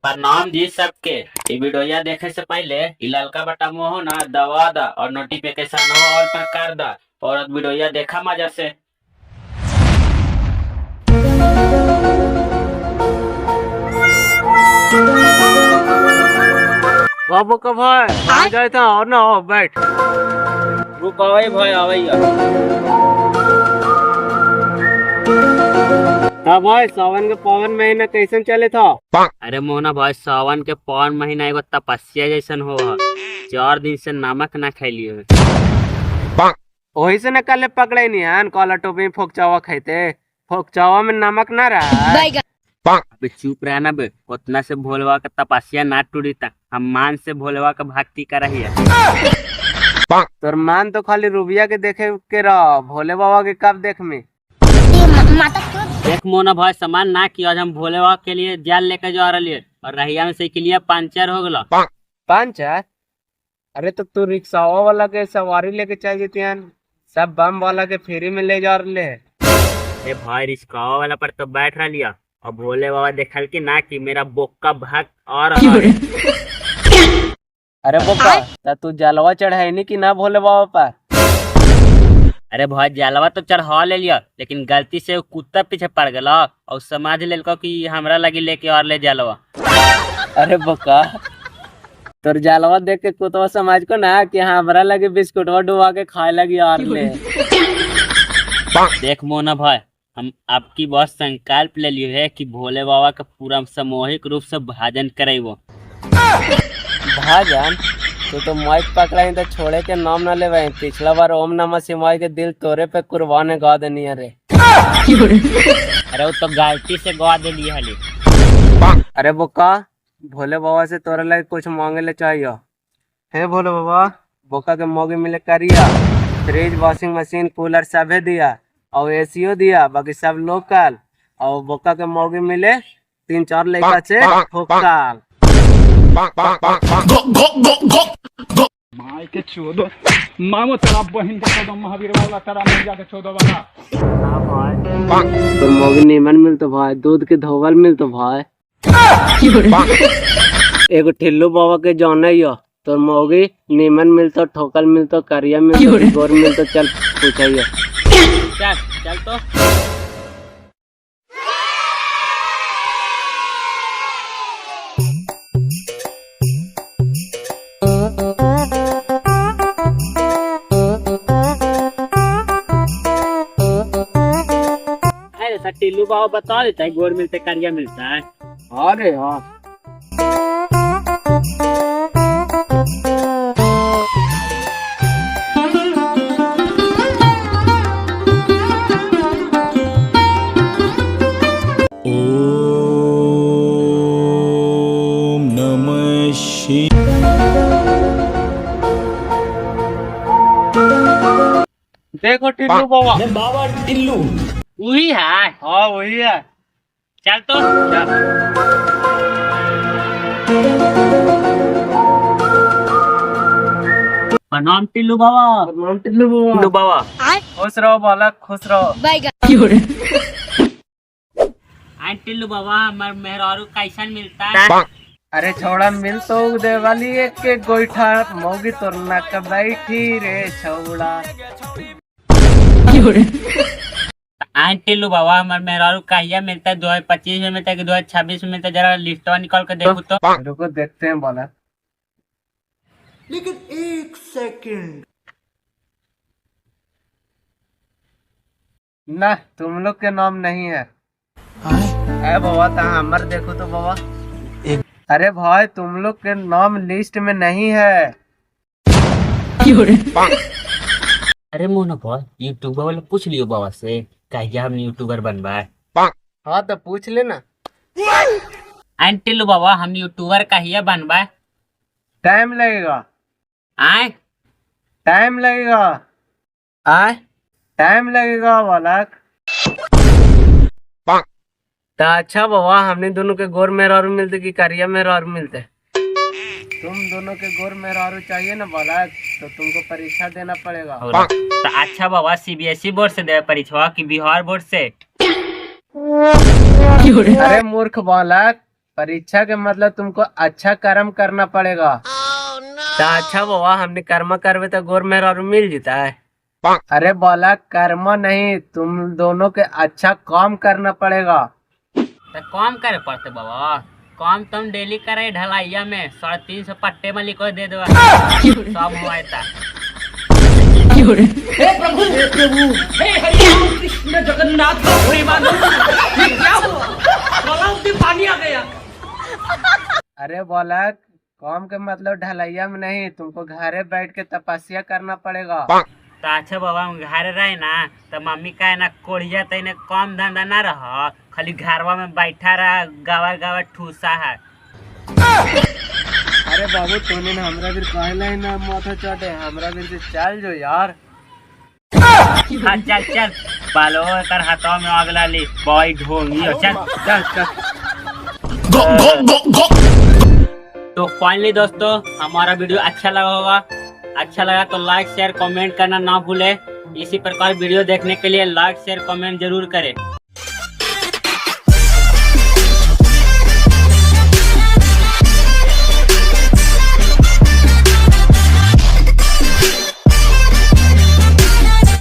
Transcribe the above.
प्रणाम जी सबके। ये वीडियो देखे से पहले इ ललका बटन हो ना दबा दा और नोटिफिकेशन हो ऑल पर कर दा और वीडियो देखा मजा से। बाबू का भाई कहाँ जाए था और ना हो बैठ। रुक आवई भाई आवई। तब भाई सावन के पावन महीना कैसे चले था? अरे मोहना भाई सावन के पौन महीना एगो तपस्या जैसन हो 4 दिन से नमक ना खैलियो। वही से न कल पकड़े नहीं है काला टोपी फोकचावा खाते। फोकचावा में नमक ना रहा। अबे चुप रहना बे, उतना से भोलवा का तपस्या ना टूटी था। हम मान से भोलवा का भक्ति कर रही है। तोर मान तो खाली रुबिया के देखे के रहा, भोले बाबा के कब देख में। देख मोना भाई सामान ना किया, आज हम भोले बाबा के लिए जाल लेकर जा रही है और रहिया में साइकिलिया पंचर हो गला। पंचर? अरे तो तू रिक्शावा वाला के सवारी लेके चल जेती हैं, सब बम वाला के फ्री में ले जा रहे है। ए भाई रिक्शा वाला पर तो बैठ रहा लिया और भोले बाबा देखल कि ना कि मेरा बोक्का भक्त और अरे बोका ता तू जलवा चढ़ाई नहीं कि ना भोले बाबा पर? अरे भाई जलवा तो चढ़ा ले लिया, लेकिन गलती से वो कुत्ता पीछे पड़ गया और समझ ले कि हमरा लगी लेके और ले जलवा। अरे बोका तोर जलवा देख के कुतवा समाज को ना कि हमरा लगे बिस्कुटवा डुबा के खाए लगी और ले। देख मोना भाई, हम आपकी बहुत संकल्प ले लिए है कि भोले बाबा का पूरा सामूहिक रूप से भजन करेबो। भाजन तो माइक पकड़ाई तो छोड़े के नाम ना ले। पिछला बार ओम नमः शिवाय के दिल तोरे पे कुर्बान गा देनी। अरे अरे वो तो गलती से गा दे लिए हली। अरे बोका भोले बाबा से तोरे लगे कुछ मांगे ले चाहिए। हे भोले बाबा बोका के मौगे मिले करिया, फ्रिज वॉशिंग मशीन कूलर सभे दिया और एसीओ दिया, बाकी सब लोकल। और बोका के मौगे मिले 3-4 लड़का से फोकल। माई के चोदो मामो तेरा बहन के चोदो महावीर वाला तेरा मैया के चोदो वाला। तो मौगी नीमन मिलतो भाई, दूध के धोवल मिलतो भाई। एगो ठिल्लू बाबा के जौन है तो मौगी नीमन मिलतो, ठोकल मिलतो, करिया मिलतो, गोर मिलतो। चल पूछिए। चल चल तो टिल्लू बाबा बता देता है गोर मिलते करिया मिलता है। अरे हाँ ओम नमः शिवाय। देखो टिल्लू बाबा। बाबा टिल्लू वही है। हाँ वही है। चल तो प्रणाम टिल्लू बाबा। टिल्लू बाबा खुश रहो बालक, खुश रहो। टिल्लू बाबा हमार मेहरारू कैसन मिलता है? अरे छोड़ा मिल तो दे वाली एक के गोईठा मौगी तोरना का बैठी रे छोड़ा। टिल्लू बाबा हमार मेहरारू कहिया मिलता है? 2025 में मिलता है कि 2026 में मिलता है? जरा लिस्टवा निकाल के देखो तो। रुको देखते हैं बालक। लेकिन एक सेकंड ना तुम लोग के नाम नहीं है। अरे बाबा ता हमार देखो तो बाबा। अरे भाई तुम लोग के नाम लिस्ट में नहीं है। अरे मोना भाई यूट्यूबर वाला पूछ लियो बाबा से कहिया हम यूट्यूबर बनवाए। हाँ तो पूछ लेना। टिल्लू बाबा हम यूट्यूबर कहिया बनवाए? टाइम लगेगा, आए टाइम लगेगा, आए टाइम लगेगा बालक। तो अच्छा बाबा हमने दोनों के गोर मेहरारू मिलते कि करिया मेहरारू मिलते? तुम दोनों के गोर मेहरारू चाहिए ना बालक, तो तुमको परीक्षा देना पड़ेगा। तो अच्छा बाबा सीबीएसई बोर्ड से दे परीक्षा कि बिहार बोर्ड से? अरे मूर्ख बालक परीक्षा के मतलब तुमको अच्छा कर्म करना पड़ेगा। तो अच्छा बाबा, हमने कर्म करवे तो गोर में और मिल जीता है। अरे बोला कर्म नहीं, तुम दोनों के अच्छा काम करना पड़ेगा। तो काम करे पड़ते बाबा। काम तुम डेली करे ढलाइया में 350 पट्टे में लिखो दे दो सब हुआ था। अरे बोला काम के मतलब ढलैया में नहीं, तुमको घरे बैठ के तपस्या करना पड़ेगा। तो अच्छा बाबा हम घर रहे ना तो मम्मी का ना कोढ़िया तने काम धंधा ना रह, खाली घरवा में बैठा रहा गावा गावा ठूसा है। अरे बाबू तूने ना हमरा भी कहला है ना माथा चढ़े, हमरा भी से चल जो यार। हाँ चल चल बालो कर हाथों में अगला ली बॉय ढोंगी हो, चल चल चल। तो फाइनली दोस्तों हमारा वीडियो अच्छा लगा होगा। अच्छा लगा तो लाइक शेयर कमेंट करना ना भूले। इसी प्रकार वीडियो देखने के लिए लाइक शेयर कमेंट जरूर करें।